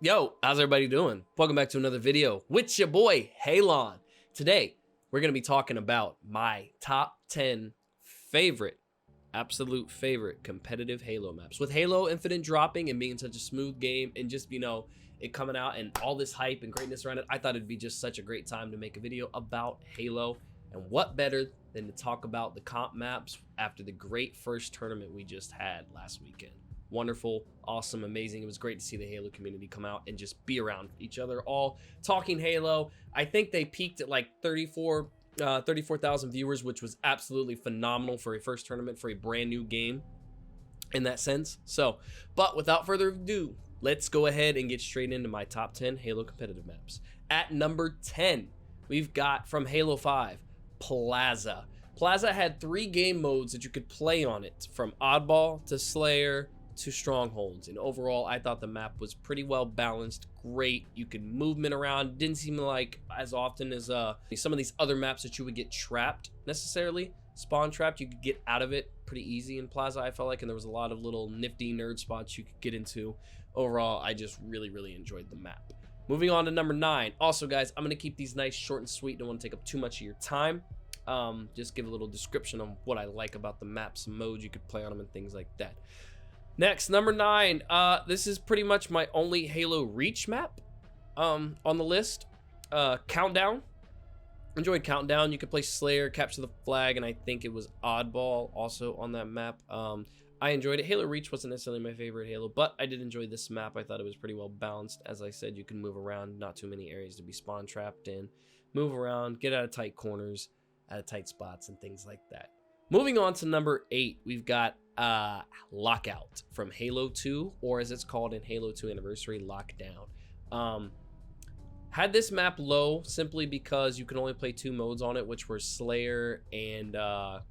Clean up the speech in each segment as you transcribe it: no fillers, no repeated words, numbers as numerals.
Yo, how's everybody doing? Welcome back to another video with your boy, Halon. Today, we're going to be talking about my top 10 favorite, absolute favorite competitive Halo maps. With Halo Infinite dropping and being such a smooth game and just, it coming out and all this hype and greatness around it, I thought it'd be just such a great time to make a video about Halo. And what better than to talk about the comp maps after the great first tournament we just had last weekend. Wonderful, awesome, amazing. It was great to see the Halo community come out and just be around each other, all talking Halo. I think they peaked at like 34,000 viewers, which was absolutely phenomenal for a first tournament for a brand new game in that sense. So, but without further ado, let's go ahead and get straight into my top 10 Halo competitive maps. At number 10, we've got from Halo 5, Plaza. Plaza had 3 game modes that you could play on it, from Oddball to Slayer to Strongholds, and overall I thought the map was pretty well balanced. Great, you could movement around. Didn't seem like as often as some of these other maps that you would get trapped necessarily, spawn trapped. You could get out of it pretty easy in Plaza, I felt like, and there was a lot of little nifty nerd spots you could get into. Overall, I just really enjoyed the map. Moving on to number 9. Also, guys, I'm gonna keep these nice, short and sweet. Don't want to take up too much of your time. Just give a little description on what I like about the maps, modes you could play on them, and things like that. Next, number 9. This is pretty much my only Halo Reach map on the list. Countdown. Enjoyed Countdown. You could play Slayer, Capture the Flag, and I think it was Oddball also on that map. I enjoyed it. Halo Reach wasn't necessarily my favorite Halo, but I did enjoy this map. I thought it was pretty well balanced. As I said, you can move around, not too many areas to be spawn trapped in. Move around, get out of tight corners, out of tight spots, and things like that. Moving on to number 8, we've got Lockout from Halo 2, or as it's called in Halo 2 Anniversary, Lockdown. Had this map low simply because you can only play 2 modes on it, which were Slayer and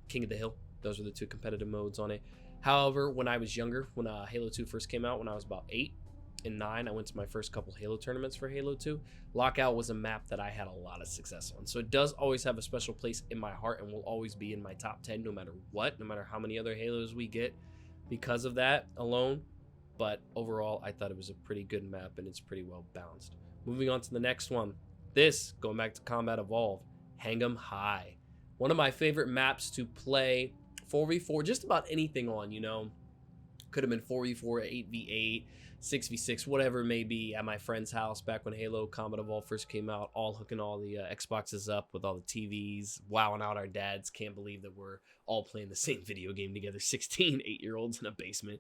King of the Hill. Those were the 2 competitive modes on it. However, when I was younger, when Halo 2 first came out, when I was about 8 and 9, I went to my first couple Halo tournaments for Halo 2. Lockout was a map that I had a lot of success on, so it does always have a special place in my heart and will always be in my top 10 no matter what, no matter how many other Halos we get because of that alone. But overall, I thought it was a pretty good map and it's pretty well balanced. Moving on to the next one, this, going back to Combat Evolved, Hang 'em High. One of my favorite maps to play 4v4, just about anything on, could have been 4v4, 8v8, 6v6, whatever it may be, at my friend's house back when Halo Combat Evolved first came out, all hooking all the Xboxes up with all the TVs, wowing out our dads. Can't believe that we're all playing the same video game together, 16 8-year-olds in a basement.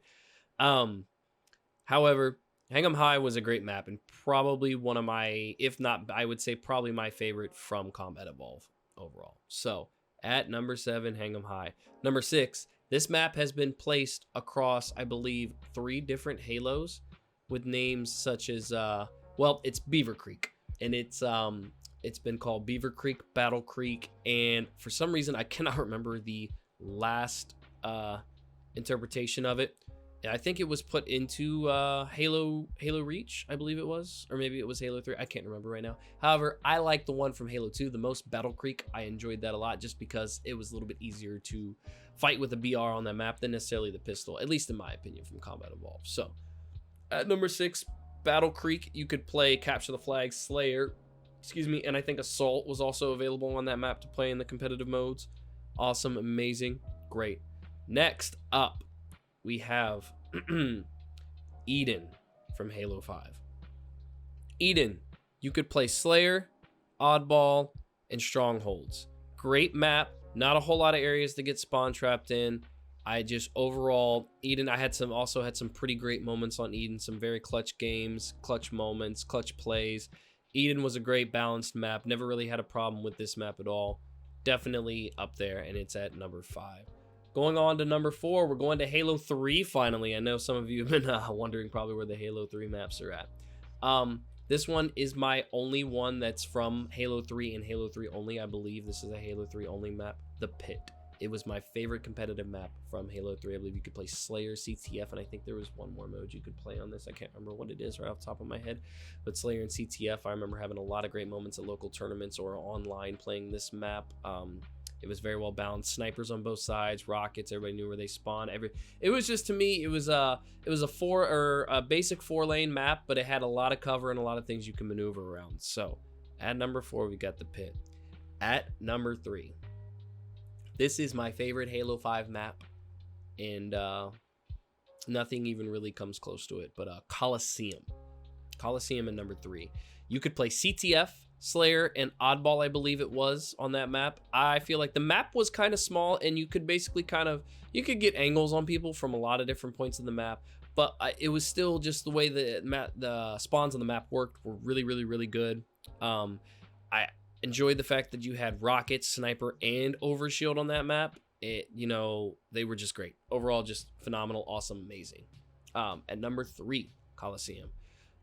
However, Hang 'em High was a great map and probably one of my, if not, I would say probably my favorite from Combat Evolved overall. So at number 7, Hang 'em High. Number 6, this map has been placed across, I believe, 3 different Halos with names such as, well, it's Beaver Creek, and it's been called Beaver Creek, Battle Creek, and for some reason I cannot remember the last interpretation of it. I think it was put into Halo Reach, I believe it was, or maybe it was Halo 3. I can't remember right now. However, I like the one from Halo 2 the most, Battle Creek. I enjoyed that a lot just because it was a little bit easier to fight with a BR on that map than necessarily the pistol, at least in my opinion, from Combat Evolved. So at number 6, Battle Creek, you could play Capture the Flag, Slayer, and I think Assault was also available on that map to play in the competitive modes. Awesome, amazing, great. Next up, we have Eden from Halo 5. Eden, you could play Slayer, Oddball, and Strongholds. Great map, not a whole lot of areas to get spawn trapped in. I just overall, Eden, I had also had some pretty great moments on Eden, some very clutch games, clutch moments, clutch plays. Eden was a great balanced map. Never really had a problem with this map at all. Definitely up there, and it's at number 5. Going on to number 4, we're going to Halo 3 finally. I know some of you have been wondering probably where the Halo 3 maps are at. This one is my only one that's from Halo 3 and Halo 3 only. I believe this is a Halo 3 only map, The Pit. It was my favorite competitive map from Halo 3. I believe you could play Slayer, CTF, and I think there was one more mode you could play on this. I can't remember what it is right off the top of my head. But Slayer and CTF, I remember having a lot of great moments at local tournaments or online playing this map. It was very well balanced. Snipers on both sides, rockets. Everybody knew where they spawned. It was just, to me, it was a basic 4-lane map, but it had a lot of cover and a lot of things you can maneuver around. So at number 4, we got the pit. At number 3, this is my favorite Halo 5 map, and nothing even really comes close to it. But Colosseum at number 3. You could play CTF, Slayer, and Oddball, I believe it was, on that map. I feel like the map was kind of small, and you could basically you could get angles on people from a lot of different points of the map, but it was still just the way the spawns on the map worked were really, really, really good. I enjoyed the fact that you had rockets, sniper, and overshield on that map. They were just great. Overall, just phenomenal, awesome, amazing. At number 3, Colosseum.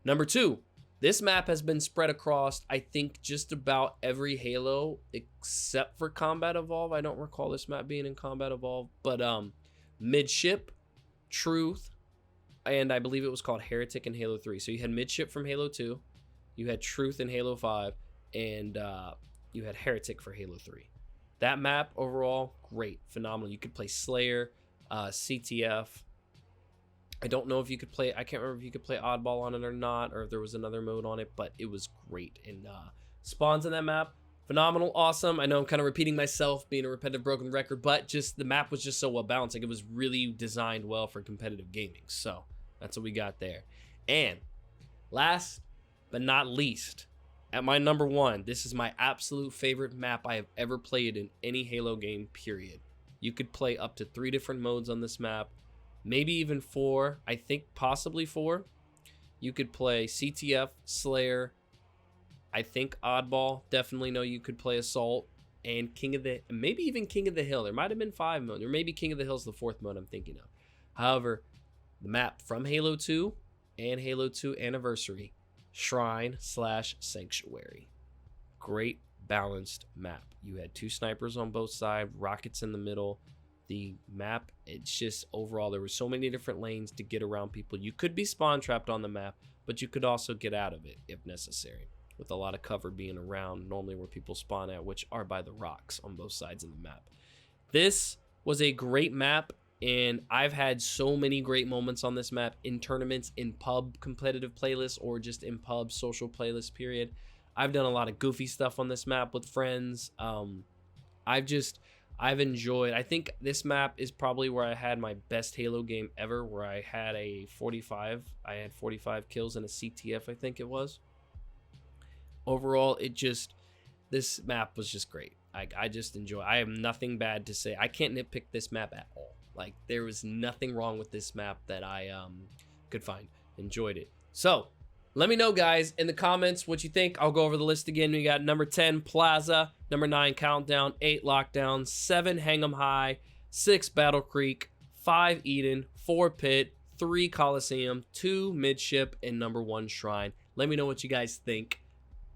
Number 2, this map has been spread across, I think, just about every Halo except for Combat Evolve. I don't recall this map being in Combat Evolve, but Midship, Truth, and I believe it was called Heretic in Halo 3. So you had Midship from Halo 2, you had Truth in Halo 5, and you had Heretic for Halo 3. That map overall, great, phenomenal. You could play Slayer, CTF. I don't know if you could play, I can't remember if you could play Oddball on it or not, or if there was another mode on it, but it was great. And spawns in that map, phenomenal, awesome. I know I'm kind of repeating myself, being a repetitive broken record, but just the map was just so well balanced. Like, it was really designed well for competitive gaming. So that's what we got there. And last but not least, at my number 1, this is my absolute favorite map I have ever played in any Halo game, period. You could play up to 3 different modes on this map. Maybe even 4. I think possibly 4. You could play CTF, Slayer. I think Oddball. Definitely know you could play Assault. And maybe even King of the Hill. There might have been 5 modes. Or maybe King of the Hill is the 4th mode I'm thinking of. However, the map from Halo 2 and Halo 2 Anniversary, Shrine/Sanctuary. Great balanced map. You had 2 snipers on both sides, rockets in the middle. The map, it's just overall, there were so many different lanes to get around people. You could be spawn trapped on the map, but you could also get out of it if necessary, with a lot of cover being around normally where people spawn at, which are by the rocks on both sides of the map. This was a great map, and I've had so many great moments on this map in tournaments, in pub competitive playlists, or just in pub social playlists, period. I've done a lot of goofy stuff on this map with friends. I've enjoyed, I think this map is probably where I had my best Halo game ever, where I had a 45. I had 45 kills in a CTF, I think it was. Overall, this map was just great. I just enjoy. I have nothing bad to say. I can't nitpick this map at all. Like, there was nothing wrong with this map that I could find. Enjoyed it. So, let me know, guys, in the comments what you think. I'll go over the list again. We got number 10, Plaza. Number 9, Countdown. 8, Lockdown. 7, Hang 'em High. 6, Battle Creek. 5, Eden. 4, Pit. 3, Colosseum. 2, Midship. And number 1, Shrine. Let me know what you guys think.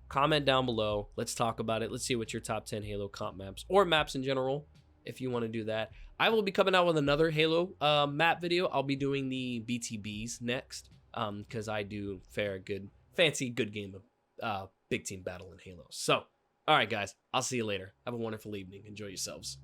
Comment down below. Let's talk about it. Let's see what your top 10 Halo comp maps, or maps in general, if you want to do that. I will be coming out with another Halo map video. I'll be doing the BTBs next. Because I do fancy good game of big team battle in Halo. So, all right, guys, I'll see you later. Have a wonderful evening. Enjoy yourselves.